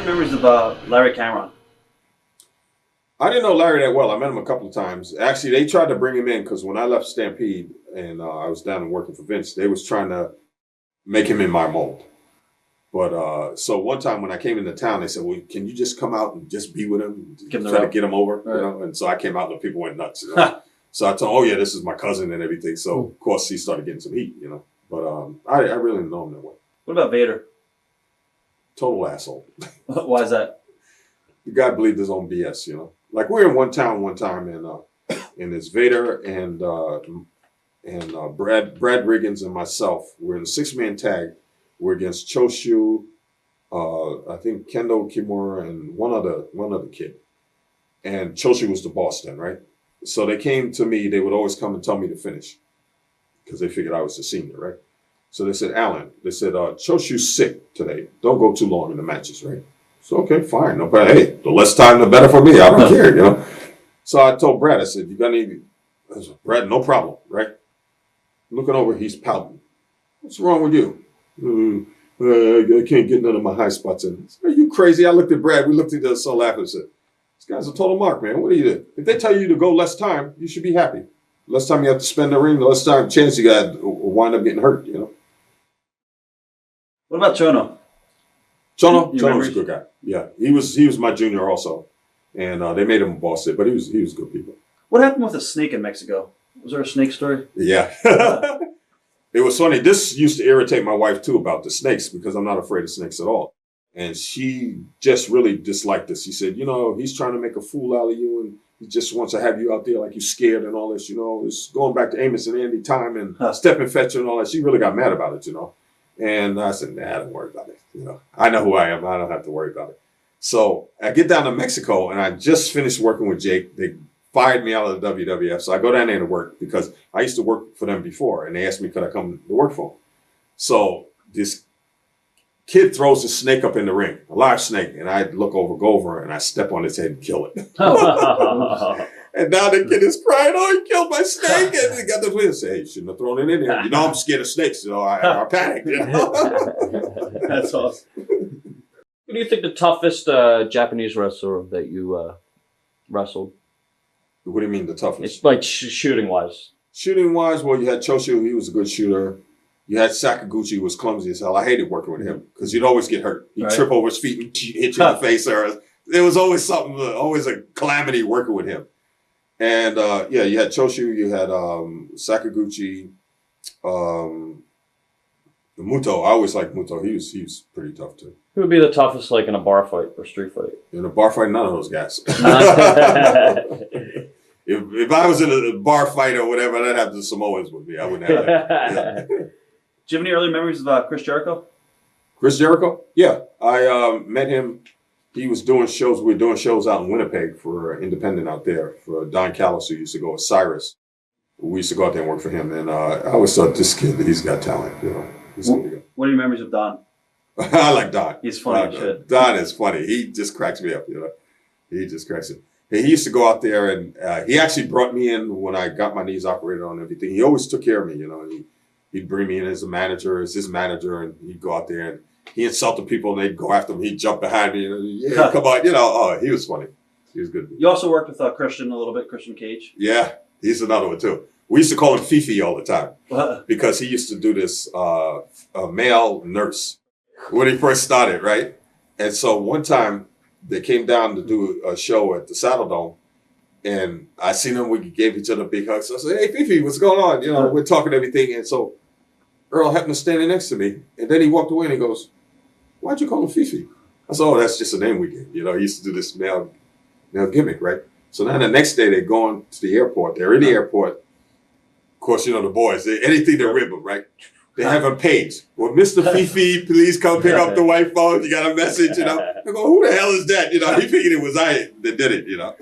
early memories of Larry Cameron? I didn't know Larry that well. I met him a couple of times. Actually, they tried to bring him in because when I left Stampede and I was down and working for Vince, they was trying to make him in my mold. But so one time when I came into town, they said, "Well, can you just come out and just be with him, try to get him over?" Right. You know? And so I came out and the people went nuts. You know? So I told him, "Oh yeah, this is my cousin and everything." So of course he started getting some heat, you know. But I really didn't know him that well. What about Vader? Total asshole. Why is that? The guy believed his own BS, you know. Like we were in one town one time, and it's Vader and Brad Riggins and myself. We're in a 6-man tag. We're against Choshu, I think Kendo Kimura and one other kid. And Choshu was the boss then, right? So they came to me. They would always come and tell me to finish because they figured I was the senior, right? So they said, "Alan," they said, "Choshu's sick today. Don't go too long in the matches, right?" So, okay, fine. No problem. Hey, the less time, the better for me. I don't care, you know. So I told Brad, I said, "You got any?" I said, "Brad, no problem, right?" Looking over, he's pouting. "What's wrong with you?" "I can't get none of my high spots in." I said, "Are you crazy?" I looked at Brad. We looked at each other, so laughing and said, "This guy's a total mark, man. What do you do? If they tell you to go less time, you should be happy. Less time you have to spend in the ring, the less time chance you got to wind up getting hurt, you know." What about Chono? Chono was a good guy. Yeah, he was my junior also, and they made him a boss there, but he was good people. What happened with the snake in Mexico? Was there a snake story? Yeah. It was funny. This used to irritate my wife too about the snakes because I'm not afraid of snakes at all. And she just really disliked this. She said, "You know, he's trying to make a fool out of you and he just wants to have you out there like you're scared and all this, you know. It's going back to Amos and Andy time and Step and Fetcher and all that." She really got mad about it, you know. And I said, "Nah, don't worry about it. You know, I know who I am. I don't have to worry about it." So I get down to Mexico and I just finished working with Jake. They fired me out of the WWF. So I go down there to work because I used to work for them before and they asked me, could I come to work for them? So this kid throws a snake up in the ring, a live snake. And I go over and I step on its head and kill it. And now the kid is crying, "Oh, he killed my snake." And he got the wheel. Say, "Hey, you shouldn't have thrown it in there. You know, I'm scared of snakes. So I panicked." You know? That's awesome. Who do you think the toughest Japanese wrestler that you wrestled? What do you mean the toughest? It's like shooting wise. Shooting wise, well, you had Choshu. He was a good shooter. You had Sakaguchi, who was clumsy as hell. I hated working with him because you'd always get hurt. He'd trip over his feet and hit you in the face. Or there was always something, always a calamity working with him. And yeah, you had Choshu, you had Sakaguchi, Muto. I always liked Muto. He was pretty tough too. Who would be the toughest, like in a bar fight or street fight? In a bar fight, none of those guys. If I was in a bar fight or whatever, I'd have the Samoans with me. I wouldn't have that. Yeah. Do you have any early memories of Chris Jericho? Chris Jericho? Yeah. I met him. He was doing shows. We were doing shows out in Winnipeg for Independent out there for Don Callis, who used to go with Cyrus. We used to go out there and work for him. And I always thought, this kid, he's got talent. You know, he's gonna be good. What are your memories of Don? I like Don. He's funny. Don is funny. He just cracks me up. You know, he just cracks it. He used to go out there and he actually brought me in when I got my knees operated on and everything. He always took care of me. You know, he'd bring me in as a manager, as his manager, and he'd go out there and he insulted people and they'd go after him. He'd jump behind me and yeah, come on, you know. Oh, he was funny. He was good. You also worked with Christian a little bit, Christian Cage. Yeah, he's another one too. We used to call him Fifi all the time because he used to do this male nurse when he first started, right? And so one time they came down to do a show at the Saddle Dome and I seen them, we gave each other big hugs. So I said, "Hey, Fifi, what's going on?" You know, we're talking everything. And so Earl happened to standing next to me. And then he walked away and he goes, "Why'd you call him Fifi?" I said, "Oh, that's just a name we gave." You know, he used to do this male gimmick, right? So then the next day they're going to the airport. They're in the airport. Of course, you know, the boys, anything to rib them, right? They have a page. "Well, Mr. Fifi, please come pick up the white phone. You got a message," you know. I go, "Who the hell is that?" You know, he figured it was I that did it, you know.